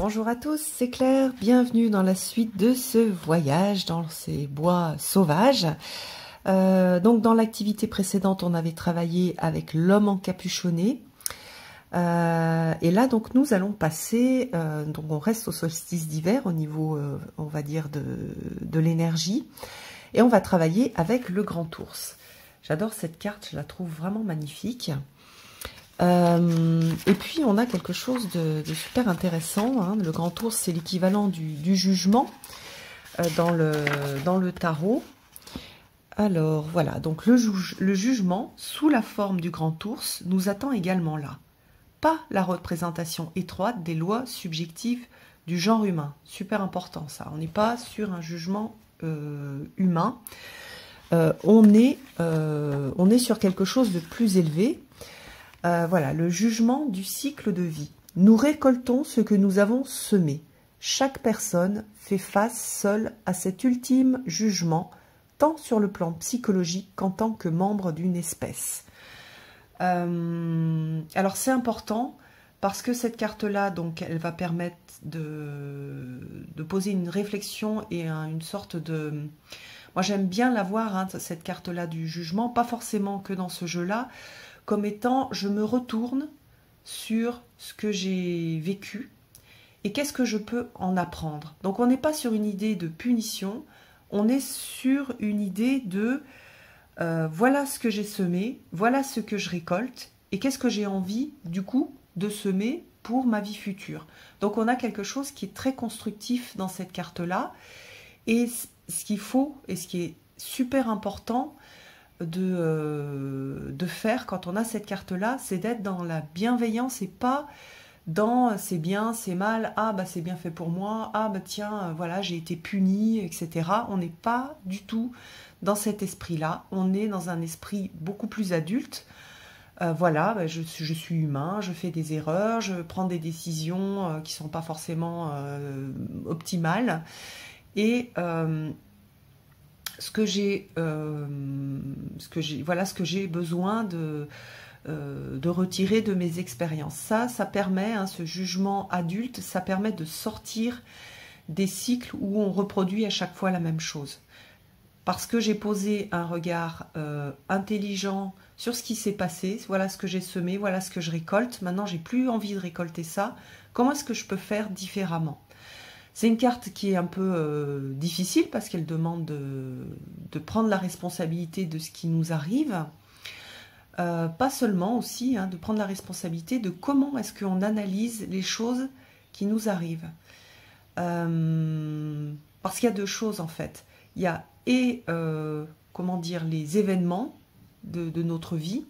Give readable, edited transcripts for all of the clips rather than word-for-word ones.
Bonjour à tous, c'est Claire, bienvenue dans la suite de ce voyage dans ces bois sauvages. Donc dans l'activité précédente, on avait travaillé avec l'homme encapuchonné. Et là, donc nous allons passer, donc on reste au solstice d'hiver au niveau, on va dire, de l'énergie. Et on va travailler avec le grand ours. J'adore cette carte, je la trouve vraiment magnifique. Et puis on a quelque chose de super intéressant, hein. Le grand ours, c'est l'équivalent du jugement dans le tarot. Alors voilà, donc le jugement sous la forme du grand ours nous attend également là. Pas la représentation étroite des lois subjectives du genre humain. Super important ça, on n'est pas sur un jugement humain. On est sur quelque chose de plus élevé. Voilà, le jugement du cycle de vie. Nous récoltons ce que nous avons semé. Chaque personne fait face seule à cet ultime jugement, tant sur le plan psychologique qu'en tant que membre d'une espèce. Alors c'est important parce que cette carte-là, donc, elle va permettre de poser une réflexion et une sorte de... Moi j'aime bien la voir, hein, cette carte-là du jugement, pas forcément que dans ce jeu-là, comme étant, je me retourne sur ce que j'ai vécu et qu'est-ce que je peux en apprendre. Donc on n'est pas sur une idée de punition, on est sur une idée de voilà ce que j'ai semé, voilà ce que je récolte et qu'est-ce que j'ai envie du coup de semer pour ma vie future. Donc on a quelque chose qui est très constructif dans cette carte-là et ce qu'il faut et ce qui est super important de faire quand on a cette carte-là, c'est d'être dans la bienveillance et pas dans c'est bien, c'est mal, ah bah c'est bien fait pour moi, ah bah tiens, voilà, j'ai été puni, etc. On n'est pas du tout dans cet esprit-là, on est dans un esprit beaucoup plus adulte. Voilà, bah, je suis humain, je fais des erreurs, je prends des décisions qui ne sont pas forcément optimales. Et ce que j'ai besoin de retirer de mes expériences. Ça permet, hein, ce jugement adulte, ça permet de sortir des cycles où on reproduit à chaque fois la même chose. Parce que j'ai posé un regard intelligent sur ce qui s'est passé, voilà ce que j'ai semé, voilà ce que je récolte, maintenant j'ai plus envie de récolter ça, comment est-ce que je peux faire différemment ? C'est une carte qui est un peu difficile parce qu'elle demande de prendre la responsabilité de ce qui nous arrive. Pas seulement aussi, hein, de prendre la responsabilité de comment est-ce qu'on analyse les choses qui nous arrivent. Parce qu'il y a deux choses en fait. Il y a comment dire, les événements de notre vie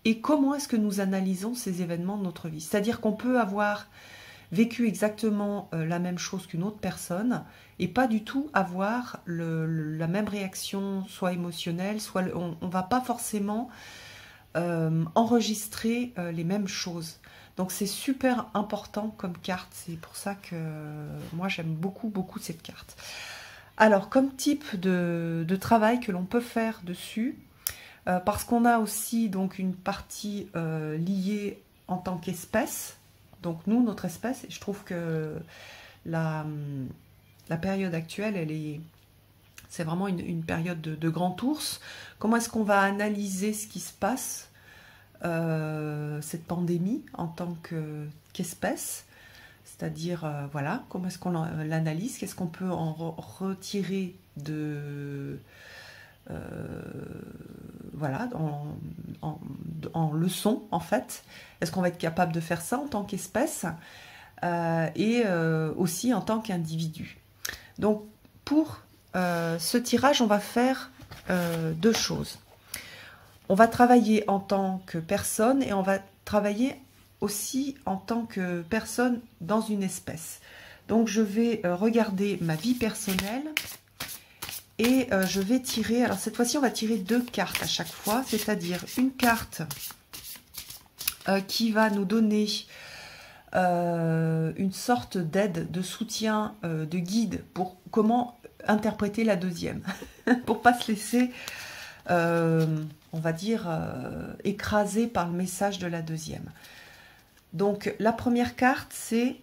et comment est-ce que nous analysons ces événements de notre vie. C'est-à-dire qu'on peut avoir vécu exactement la même chose qu'une autre personne et pas du tout avoir la même réaction, soit émotionnelle, soit on ne va pas forcément enregistrer les mêmes choses. Donc c'est super important comme carte, c'est pour ça que moi j'aime beaucoup cette carte. Alors comme type de travail que l'on peut faire dessus, parce qu'on a aussi donc une partie liée en tant qu'espèce. Donc nous, notre espèce, et je trouve que la période actuelle, c'est vraiment une période de grand ours. Comment est-ce qu'on va analyser ce qui se passe, cette pandémie, en tant qu'espèce? C'est-à-dire, voilà, comment est-ce qu'on l'analyse? Qu'est-ce qu'on peut en retirer voilà, en leçon en fait. Est-ce qu'on va être capable de faire ça en tant qu'espèce et aussi en tant qu'individu? Donc pour ce tirage, on va faire deux choses. On va travailler en tant que personne et on va travailler aussi en tant que personne dans une espèce. Donc je vais regarder ma vie personnelle. Et je vais tirer, alors cette fois-ci on va tirer deux cartes à chaque fois, c'est-à-dire une carte qui va nous donner une sorte d'aide, de soutien, de guide pour comment interpréter la deuxième, pour pas se laisser, on va dire, écraser par le message de la deuxième. Donc la première carte c'est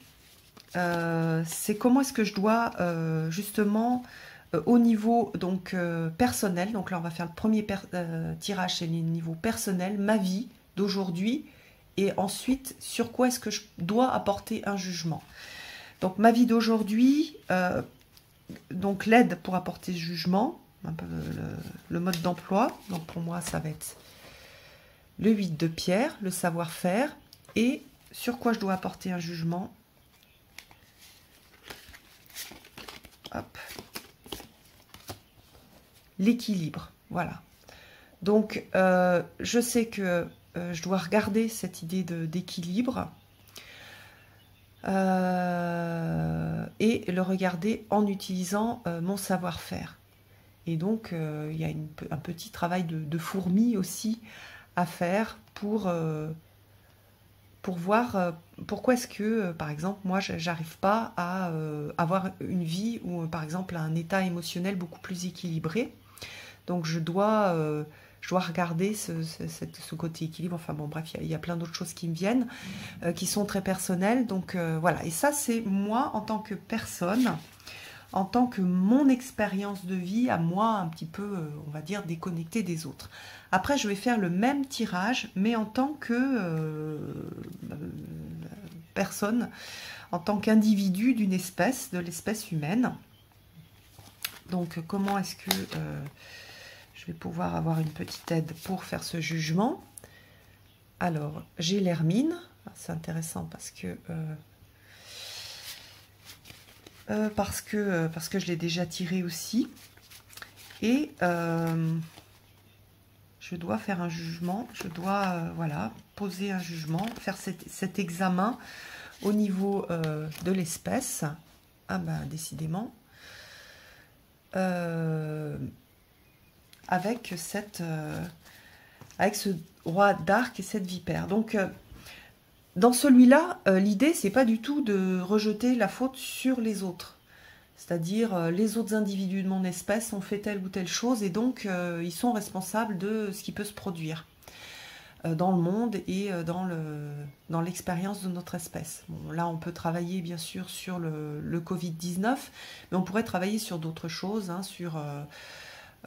c'est comment est-ce que je dois justement au niveau donc personnel. Donc là, on va faire le premier tirage, c'est le niveau personnel, ma vie d'aujourd'hui, et ensuite sur quoi est-ce que je dois apporter un jugement. Donc ma vie d'aujourd'hui, donc l'aide pour apporter ce jugement, un peu le mode d'emploi. Donc pour moi, ça va être le 8 de pierre, le savoir-faire, et sur quoi je dois apporter un jugement. Hop. L'équilibre, voilà. Donc, je sais que je dois regarder cette idée d'équilibre et le regarder en utilisant mon savoir-faire. Et donc, il y a un petit travail de fourmi aussi à faire pour voir pourquoi est-ce que, par exemple, moi, j'arrive pas à avoir une vie ou, par exemple, un état émotionnel beaucoup plus équilibré. Donc, je dois regarder ce côté équilibre. Enfin, bon, bref, il y a plein d'autres choses qui me viennent, qui sont très personnelles. Donc, voilà. Et ça, c'est moi, en tant que personne, en tant que mon expérience de vie, à moi, un petit peu, on va dire, déconnectée des autres. Après, je vais faire le même tirage, mais en tant que personne, en tant qu'individu d'une espèce, de l'espèce humaine. Donc, comment est-ce que je vais pouvoir avoir une petite aide pour faire ce jugement? Alors, j'ai l'hermine. C'est intéressant parce que je l'ai déjà tiré aussi. Et je dois faire un jugement. Je dois voilà, poser un jugement, faire cet examen au niveau de l'espèce. Ah ben, décidément. Avec ce roi d'arc et cette vipère. Donc, dans celui-là, l'idée, c'est pas du tout de rejeter la faute sur les autres. C'est-à-dire, les autres individus de mon espèce ont fait telle ou telle chose, et donc, ils sont responsables de ce qui peut se produire dans le monde et dans l'expérience de notre espèce. Bon, là, on peut travailler, bien sûr, sur le Covid-19, mais on pourrait travailler sur d'autres choses, hein, sur...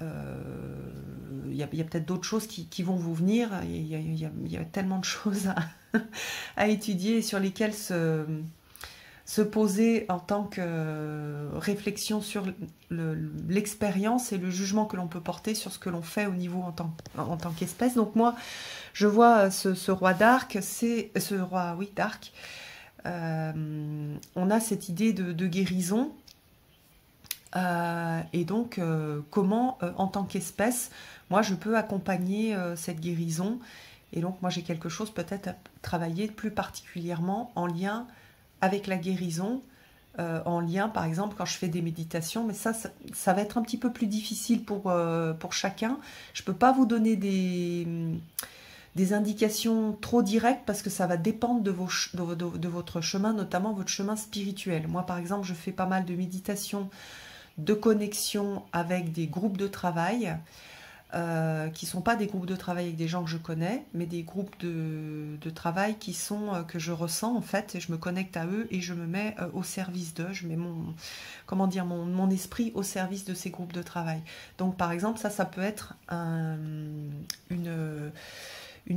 il y a peut-être d'autres choses qui vont vous venir. Il y a tellement de choses à étudier, sur lesquelles se poser en tant que réflexion sur l'expérience et le jugement que l'on peut porter sur ce que l'on fait au niveau en tant qu'espèce. Donc moi, je vois ce roi d'arc, ce roi, oui, d'arc. On a cette idée de guérison. Et donc, comment, en tant qu'espèce, moi, je peux accompagner cette guérison. Et donc, moi, j'ai quelque chose peut-être à travailler plus particulièrement en lien avec la guérison, en lien, par exemple, quand je fais des méditations. Mais ça va être un petit peu plus difficile pour chacun. Je ne peux pas vous donner des indications trop directes parce que ça va dépendre de votre chemin, notamment votre chemin spirituel. Moi, par exemple, je fais pas mal de méditation, de connexion avec des groupes de travail qui ne sont pas des groupes de travail avec des gens que je connais, mais des groupes de travail qui sont que je ressens en fait, et je me connecte à eux et je me mets au service d'eux, je mets mon esprit au service de ces groupes de travail. Donc par exemple, ça peut être une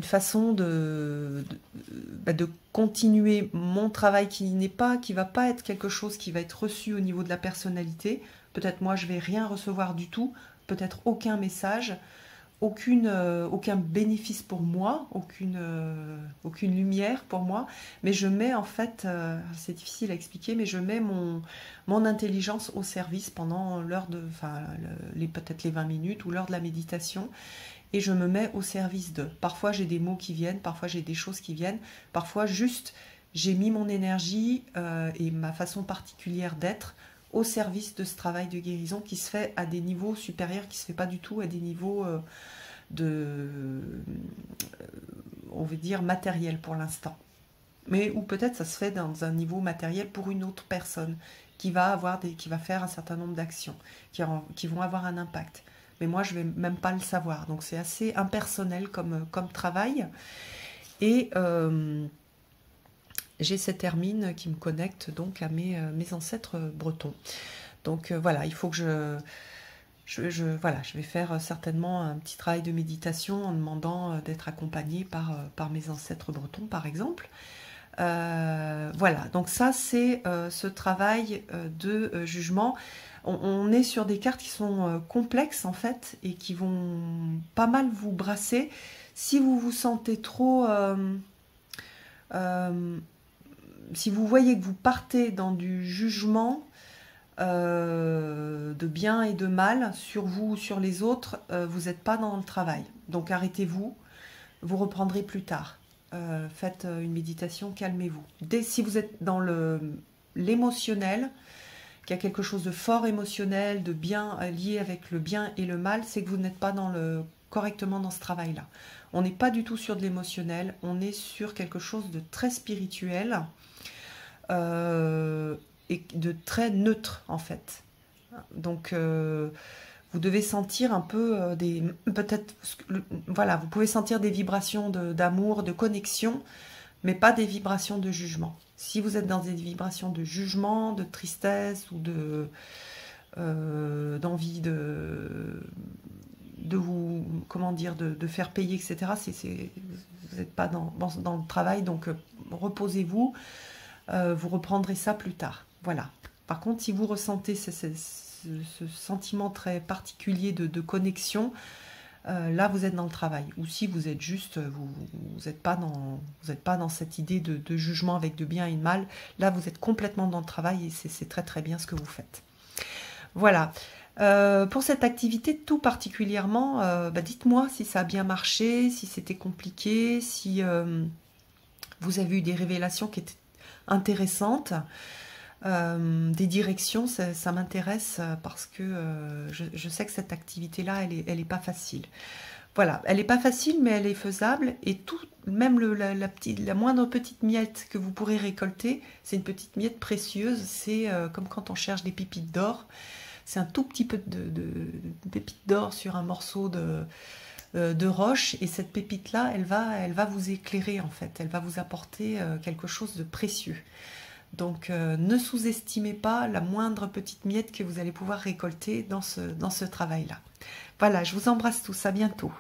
façon de continuer mon travail qui va pas être quelque chose qui va être reçu au niveau de la personnalité. Peut-être moi je vais rien recevoir du tout, peut-être aucun message, aucun bénéfice pour moi, aucune lumière pour moi, mais je mets en fait, c'est difficile à expliquer, mais je mets mon intelligence au service pendant l'heure peut-être les 20 minutes ou l'heure de la méditation, et je me mets au service d'eux. Parfois j'ai des mots qui viennent, parfois j'ai des choses qui viennent, parfois juste j'ai mis mon énergie et ma façon particulière d'être au service de ce travail de guérison qui se fait à des niveaux supérieurs, qui ne se fait pas du tout à des niveaux on veut dire, matériels pour l'instant. Mais ou peut-être ça se fait dans un niveau matériel pour une autre personne qui va faire un certain nombre d'actions, qui vont avoir un impact. Mais moi, je ne vais même pas le savoir. Donc c'est assez impersonnel comme travail. Et j'ai cette hermine qui me connecte donc à mes ancêtres bretons. Donc voilà, il faut que voilà, je vais faire certainement un petit travail de méditation en demandant d'être accompagnée par mes ancêtres bretons, par exemple. Voilà, donc ça c'est ce travail de jugement. On est sur des cartes qui sont complexes en fait et qui vont pas mal vous brasser. Si vous vous sentez trop... si vous voyez que vous partez dans du jugement de bien et de mal sur vous ou sur les autres, vous n'êtes pas dans le travail. Donc arrêtez-vous, vous reprendrez plus tard. Faites une méditation, calmez-vous. Si vous êtes dans l'émotionnel, qu'il y a quelque chose de fort émotionnel, de bien lié avec le bien et le mal, c'est que vous n'êtes pas correctement dans ce travail-là. On n'est pas du tout sur de l'émotionnel, on est sur quelque chose de très spirituel et de très neutre en fait. Donc vous devez sentir un peu peut-être, voilà, vous pouvez sentir des vibrations d'amour, de connexion, mais pas des vibrations de jugement. Si vous êtes dans des vibrations de jugement, de tristesse ou d'envie de vous, comment dire, de faire payer, etc., vous n'êtes pas dans le travail, donc reposez-vous, vous reprendrez ça plus tard. Voilà. Par contre, si vous ressentez ce sentiment très particulier de connexion, là vous êtes dans le travail. Ou si vous êtes juste, vous n'êtes pas dans cette idée de jugement avec de bien et de mal, là vous êtes complètement dans le travail et c'est très très bien ce que vous faites. Voilà. Pour cette activité tout particulièrement, dites-moi si ça a bien marché, si c'était compliqué, si vous avez eu des révélations qui étaient intéressantes. Des directions, ça m'intéresse parce que je sais que cette activité-là, elle est pas facile. Voilà, elle n'est pas facile, mais elle est faisable. Et tout, même la moindre petite miette que vous pourrez récolter, c'est une petite miette précieuse. C'est comme quand on cherche des pépites d'or. C'est un tout petit peu de pépites d'or sur un morceau de roche. Et cette pépite-là, elle va vous éclairer en fait. Elle va vous apporter quelque chose de précieux. Donc ne sous-estimez pas la moindre petite miette que vous allez pouvoir récolter dans ce travail-là. Voilà, je vous embrasse tous, à bientôt.